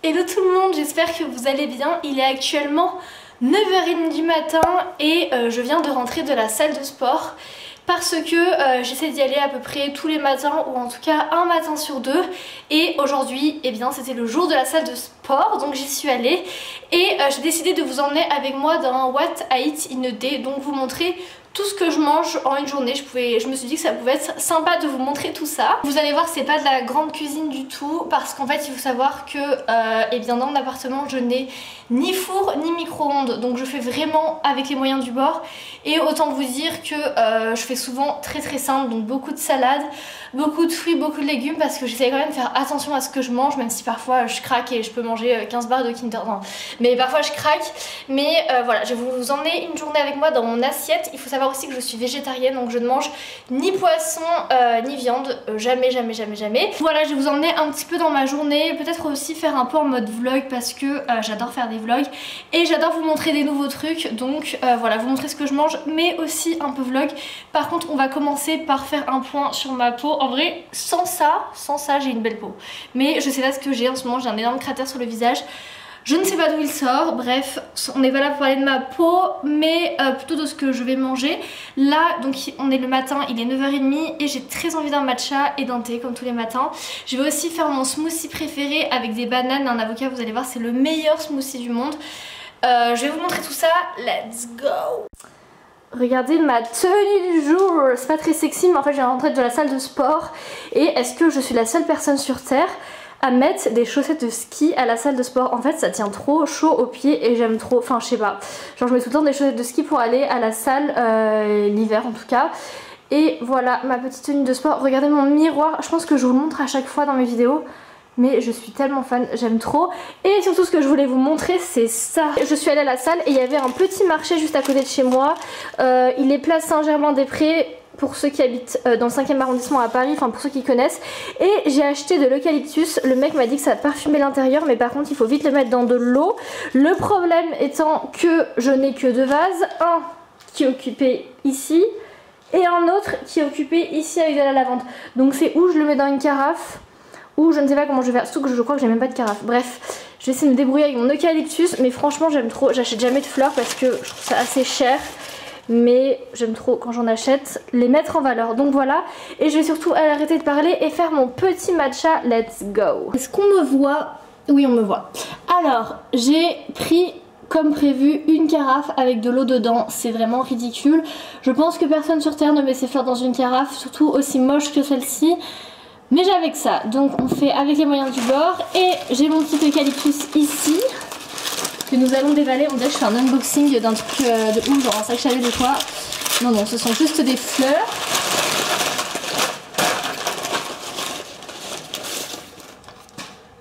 Hello tout le monde, j'espère que vous allez bien. Il est actuellement 9h30 du matin et je viens de rentrer de la salle de sport parce que j'essaie d'y aller à peu près tous les matins ou en tout cas un matin sur deux. Et aujourd'hui, eh bien, c'était le jour de la salle de sport, donc j'y suis allée et j'ai décidé de vous emmener avec moi dans un What I Eat in a Day, donc vous montrer tout ce que je mange en une journée. Je me suis dit que ça pouvait être sympa de vous montrer tout ça. Vous allez voir, c'est pas de la grande cuisine du tout parce qu'en fait il faut savoir que eh bien, dans mon appartement je n'ai ni four ni micro-ondes, donc je fais vraiment avec les moyens du bord. Et autant vous dire que je fais souvent très simple, donc beaucoup de salades, beaucoup de fruits, beaucoup de légumes, parce que j'essaie quand même de faire attention à ce que je mange, même si parfois je craque et je peux manger 15 barres de Kinder. Non, mais parfois je craque. Mais voilà, je vais vous emmener une journée avec moi dans mon assiette. Il faut savoir aussi que je suis végétarienne, donc je ne mange ni poisson ni viande, jamais. Voilà, je vais vous emmener un petit peu dans ma journée, peut-être aussi faire un peu en mode vlog parce que j'adore faire des vlogs et j'adore vous montrer des nouveaux trucs. Donc voilà, vous montrer ce que je mange, mais aussi un peu vlog. Par contre, on va commencer par faire un point sur ma peau. En vrai, sans ça j'ai une belle peau, mais je sais pas ce que j'ai en ce moment. J'ai un énorme cratère sur le visage. Je ne sais pas d'où il sort, bref, on n'est pas là pour parler de ma peau, mais plutôt de ce que je vais manger. Là, donc on est le matin, il est 9h30 et j'ai très envie d'un matcha et d'un thé comme tous les matins. Je vais aussi faire mon smoothie préféré avec des bananes et un avocat, vous allez voir, c'est le meilleur smoothie du monde. Je vais vous montrer tout ça, let's go! Regardez ma tenue du jour, c'est pas très sexy mais en fait je viens de rentrer de la salle de sport. Et est-ce que je suis la seule personne sur terre à mettre des chaussettes de ski à la salle de sport? En fait ça tient trop chaud aux pieds et j'aime trop, enfin je sais pas, genre je mets tout le temps des chaussettes de ski pour aller à la salle l'hiver en tout cas. Et voilà ma petite tenue de sport. Regardez mon miroir, je pense que je vous le montre à chaque fois dans mes vidéos, mais je suis tellement fan, j'aime trop. Et surtout ce que je voulais vous montrer c'est ça. Je suis allée à la salle et il y avait un petit marché juste à côté de chez moi. Il est place Saint-Germain-des-Prés pour ceux qui habitent dans le 5e arrondissement à Paris, enfin pour ceux qui connaissent. Et j'ai acheté de l'eucalyptus. Le mec m'a dit que ça parfumait l'intérieur, mais par contre il faut vite le mettre dans de l'eau. Le problème étant que je n'ai que deux vases, un qui est occupé ici et un autre qui est occupé ici avec de la lavande. Donc c'est où je le mets dans une carafe ou je ne sais pas comment je vais faire, surtout que je crois que j'ai même pas de carafe. Bref, je vais essayer de me débrouiller avec mon eucalyptus, mais franchement j'aime trop. J'achète jamais de fleurs parce que je trouve ça assez cher, mais j'aime trop quand j'en achète les mettre en valeur. Donc voilà, et je vais surtout arrêter de parler et faire mon petit matcha. Let's go. Est-ce qu'on me voit? Oui, on me voit. Alors j'ai pris comme prévu une carafe avec de l'eau dedans. C'est vraiment ridicule. Je pense que personne sur terre ne met ses fleurs dans une carafe, surtout aussi moche que celle-ci. Mais j'ai avec ça, donc on fait avec les moyens du bord. Et j'ai mon petit eucalyptus ici que nous allons dévaler. On dirait que je fais un unboxing d'un truc de ouf, genre un sac chalet de quoi. Non, ce sont juste des fleurs.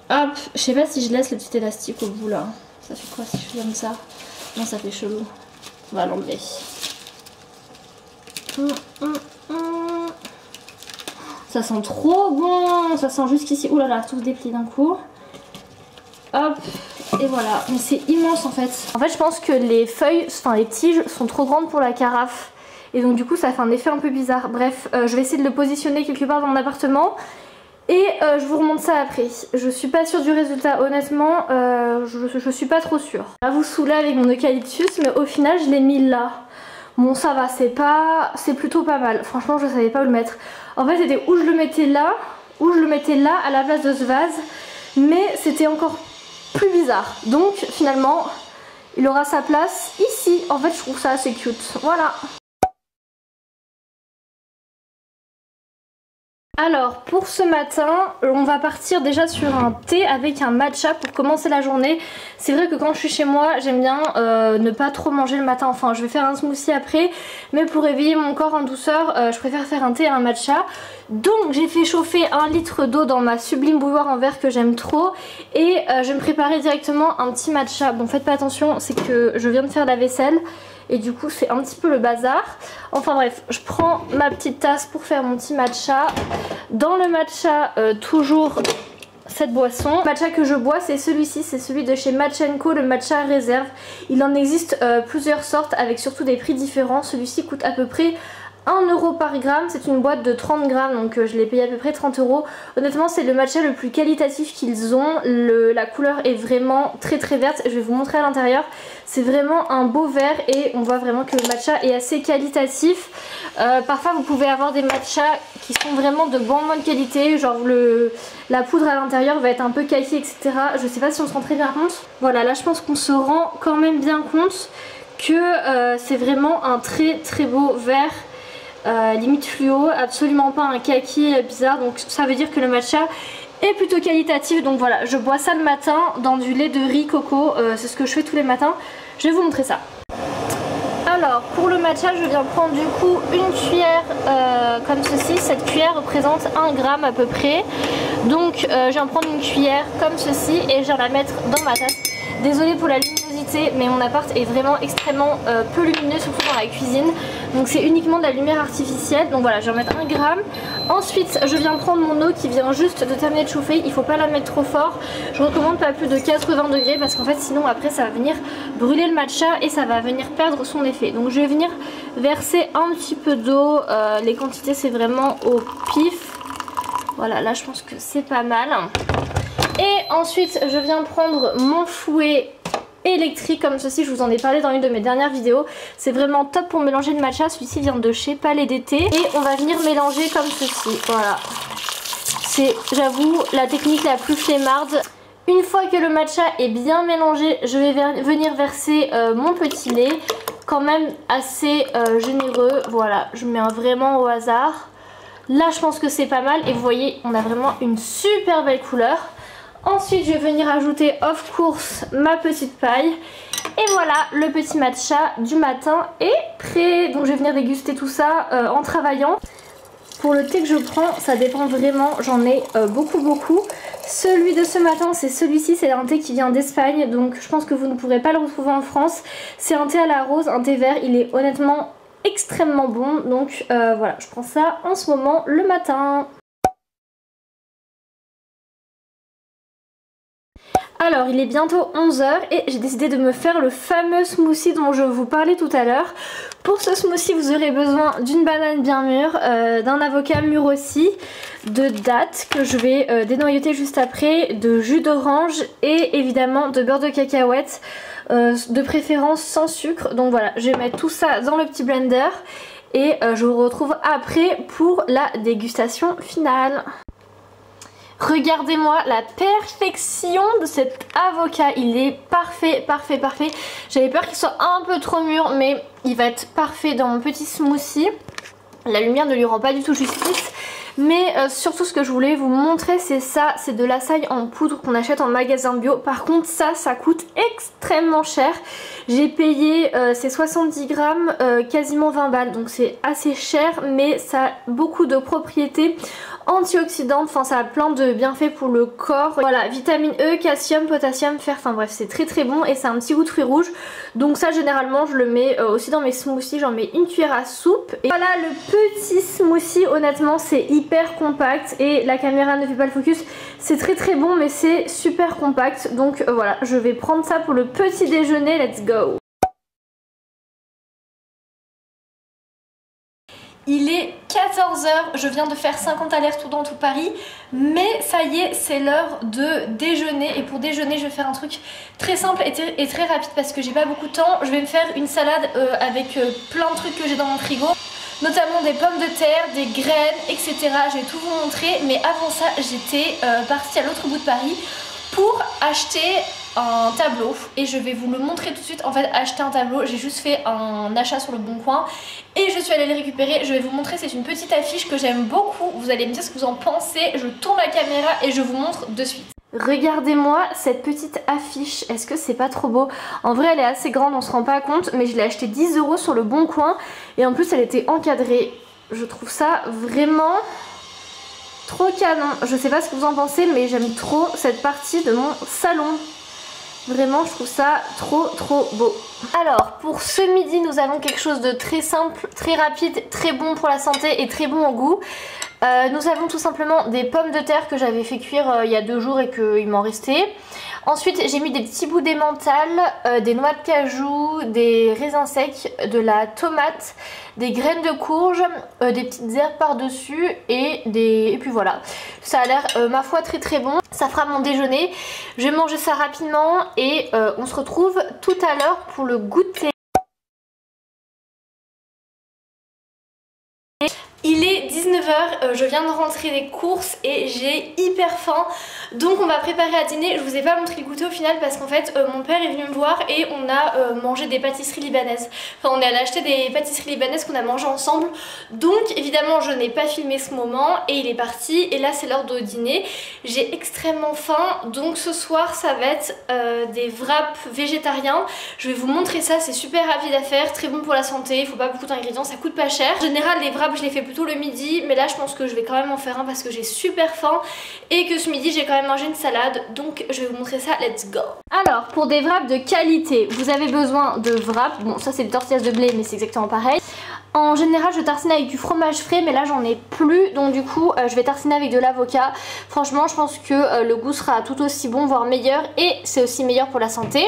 Hop, je sais pas si je laisse le petit élastique au bout là. Ça fait quoi si je fais comme ça? Non, ça fait chelou. On va l'enlever. Ça sent trop bon, ça sent jusqu'ici. Ouh là là, tout se déplie d'un coup. Hop, et voilà. Mais c'est immense en fait. En fait, je pense que les feuilles, enfin les tiges sont trop grandes pour la carafe. Et donc du coup, ça fait un effet un peu bizarre. Bref, je vais essayer de le positionner quelque part dans mon appartement. Et je vous remonte ça après. Je suis pas sûre du résultat, honnêtement. Je suis pas trop sûre. Je vais vous saouler avec mon eucalyptus, mais au final, je l'ai mis là. Bon, ça va, c'est plutôt pas mal. Franchement, je savais pas où le mettre. En fait, c'était où je le mettais là, à la place de ce vase. Mais c'était encore plus bizarre. Donc, finalement, il aura sa place ici. En fait, je trouve ça assez cute. Voilà. Alors pour ce matin, on va partir déjà sur un thé avec un matcha pour commencer la journée. C'est vrai que quand je suis chez moi, j'aime bien ne pas trop manger le matin. Enfin, je vais faire un smoothie après, mais pour réveiller mon corps en douceur, je préfère faire un thé et un matcha. Donc j'ai fait chauffer 1 litre d'eau dans ma sublime bouilloire en verre que j'aime trop. Et je vais me préparer directement un petit matcha. Bon, faites pas attention, c'est que je viens de faire la vaisselle. Et du coup c'est un petit peu le bazar. Enfin bref, je prends ma petite tasse pour faire mon petit matcha. Dans le matcha, toujours cette boisson. Le matcha que je bois c'est celui-ci, c'est celui de chez Matcha & Co, le matcha réserve. Il en existe plusieurs sortes avec surtout des prix différents. Celui-ci coûte à peu près 1 € par gramme, c'est une boîte de 30 grammes donc je l'ai payé à peu près 30 €. Honnêtement c'est le matcha le plus qualitatif qu'ils ont, la couleur est vraiment très verte, je vais vous montrer à l'intérieur. C'est vraiment un beau vert et on voit vraiment que le matcha est assez qualitatif. Parfois vous pouvez avoir des matchas qui sont vraiment de bonne qualité, genre la poudre à l'intérieur va être un peu kaki etc. Je sais pas si on se rend très bien compte. Voilà, là je pense qu'on se rend quand même bien compte que c'est vraiment un très beau vert. Limite fluo, absolument pas un kaki bizarre, donc ça veut dire que le matcha est plutôt qualitatif. Donc voilà, je bois ça le matin dans du lait de riz coco, c'est ce que je fais tous les matins. Je vais vous montrer ça. Alors pour le matcha je viens prendre du coup une cuillère comme ceci. Cette cuillère représente 1 gramme à peu près. Donc je viens prendre une cuillère comme ceci et je viens la mettre dans ma tasse. Désolée pour la luminosité mais mon appart est vraiment extrêmement peu lumineux, surtout dans la cuisine. Donc c'est uniquement de la lumière artificielle. Donc voilà, je vais en mettre 1 gramme. Ensuite je viens prendre mon eau qui vient juste de terminer de chauffer. Il faut pas la mettre trop fort. Je recommande pas plus de 80 degrés parce qu'en fait sinon après ça va venir brûler le matcha et ça va venir perdre son effet. Donc je vais venir verser un petit peu d'eau. Les quantités c'est vraiment au pif. Voilà, là je pense que c'est pas mal. Et ensuite je viens prendre mon fouet électrique comme ceci, je vous en ai parlé dans une de mes dernières vidéos. C'est vraiment top pour mélanger le matcha, celui-ci vient de chez Palais d'été. Et on va venir mélanger comme ceci, voilà. C'est, j'avoue, la technique la plus flemmarde. Une fois que le matcha est bien mélangé, je vais venir verser mon petit lait, quand même assez généreux. Voilà, je mets vraiment au hasard. Là je pense que c'est pas mal et vous voyez, on a vraiment une super belle couleur. Ensuite je vais venir ajouter of course ma petite paille. Et voilà, le petit matcha du matin est prêt. Donc je vais venir déguster tout ça en travaillant. Pour le thé que je prends, ça dépend vraiment, j'en ai beaucoup. Celui de ce matin, c'est celui-ci, c'est un thé qui vient d'Espagne. Donc je pense que vous ne pourrez pas le retrouver en France. C'est un thé à la rose, un thé vert, il est honnêtement extrêmement bon. Donc voilà, je prends ça en ce moment le matin. Alors il est bientôt 11 h et j'ai décidé de me faire le fameux smoothie dont je vous parlais tout à l'heure. Pour ce smoothie vous aurez besoin d'une banane bien mûre, d'un avocat mûr aussi, de dattes que je vais dénoyauter juste après, de jus d'orange et évidemment de beurre de cacahuète, de préférence sans sucre. Donc voilà, je vais mettre tout ça dans le petit blender et je vous retrouve après pour la dégustation finale. Regardez-moi la perfection de cet avocat, il est parfait. J'avais peur qu'il soit un peu trop mûr mais il va être parfait dans mon petit smoothie. La lumière ne lui rend pas du tout justice. Mais surtout ce que je voulais vous montrer c'est ça, c'est de l'açaï en poudre qu'on achète en magasin bio. Par contre ça coûte extrêmement cher. J'ai payé ces 70 grammes quasiment 20 balles, donc c'est assez cher mais ça a beaucoup de propriétés antioxydantes, enfin ça a plein de bienfaits pour le corps. Voilà, vitamine E, calcium, potassium, fer, enfin bref c'est très bon et ça a un petit goût de fruits rouges. Donc ça généralement je le mets aussi dans mes smoothies, j'en mets une cuillère à soupe. Et voilà le petit smoothie, honnêtement c'est hyper compact et la caméra ne fait pas le focus. C'est très bon mais c'est super compact. Donc voilà, je vais prendre ça pour le petit déjeuner, let's go. Il est 14 h, je viens de faire 50 allers-retours dans tout Paris, mais ça y est, c'est l'heure de déjeuner. Et pour déjeuner, je vais faire un truc très simple et très rapide parce que j'ai pas beaucoup de temps. Je vais me faire une salade avec plein de trucs que j'ai dans mon frigo, notamment des pommes de terre, des graines, etc. Je vais tout vous montrer, mais avant ça, j'étais partie à l'autre bout de Paris pour acheter un tableau et je vais vous le montrer tout de suite. En fait, acheter un tableau, j'ai juste fait un achat sur le Bon Coin et je suis allée le récupérer. Je vais vous montrer, c'est une petite affiche que j'aime beaucoup. Vous allez me dire ce que vous en pensez. Je tourne la caméra et je vous montre de suite. Regardez-moi cette petite affiche, est-ce que c'est pas trop beau? En vrai elle est assez grande, on se rend pas compte, mais je l'ai acheté 10 € sur le Bon Coin et en plus elle était encadrée. Je trouve ça vraiment trop canon. Je sais pas ce que vous en pensez mais j'aime trop cette partie de mon salon. Vraiment, je trouve ça trop beau. Alors, pour ce midi, nous avons quelque chose de très simple, très rapide, très bon pour la santé et très bon au goût. Nous avons tout simplement des pommes de terre que j'avais fait cuire il y a 2 jours et qu'il m'en restait. Ensuite, j'ai mis des petits bouts d'emmental, des noix de cajou, des raisins secs, de la tomate, des graines de courge, des petites herbes par-dessus et puis voilà. Ça a l'air, ma foi, très bon. Ça fera mon déjeuner. Je vais manger ça rapidement et on se retrouve tout à l'heure pour le goûter. Il est 19h, je viens de rentrer des courses et j'ai hyper faim. Donc on va préparer à dîner. Je vous ai pas montré le goûter au final parce qu'en fait mon père est venu me voir et on a mangé des pâtisseries libanaises. Enfin on est allé acheter des pâtisseries libanaises qu'on a mangé ensemble. Donc évidemment je n'ai pas filmé ce moment et il est parti. Et là c'est l'heure de dîner. J'ai extrêmement faim. Donc ce soir ça va être des wraps végétariens. Je vais vous montrer ça, c'est super rapide à faire, très bon pour la santé. Il faut pas beaucoup d'ingrédients, ça coûte pas cher. En général les wraps je les fais plutôt le midi, mais là je pense que je vais quand même en faire un parce que j'ai super faim et que ce midi j'ai quand même mangé une salade, donc je vais vous montrer ça, let's go. Alors pour des wraps de qualité, vous avez besoin de wraps, bon ça c'est des tortillas de blé mais c'est exactement pareil. En général je tartine avec du fromage frais mais là j'en ai plus, donc du coup je vais tartiner avec de l'avocat. Franchement je pense que le goût sera tout aussi bon, voire meilleur, et c'est aussi meilleur pour la santé.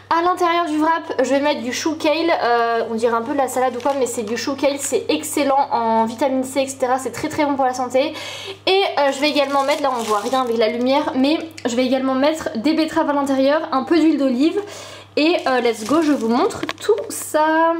À l'intérieur du wrap je vais mettre du chou kale, on dirait un peu de la salade ou quoi mais c'est du chou kale, c'est excellent en vitamine C etc, c'est très bon pour la santé. Et je vais également mettre, là on voit rien avec la lumière, mais je vais également mettre des betteraves à l'intérieur, un peu d'huile d'olive et let's go, je vous montre tout ça.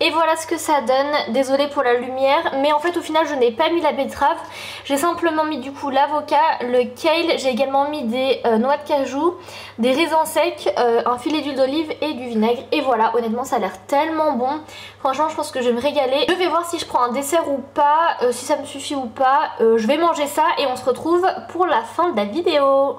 Et voilà ce que ça donne, désolée pour la lumière, mais en fait au final je n'ai pas mis la betterave, j'ai simplement mis du coup l'avocat, le kale, j'ai également mis des noix de cajou, des raisins secs, un filet d'huile d'olive et du vinaigre. Et voilà, honnêtement ça a l'air tellement bon, franchement je pense que je vais me régaler. Je vais voir si je prends un dessert ou pas, si ça me suffit ou pas, je vais manger ça et on se retrouve pour la fin de la vidéo.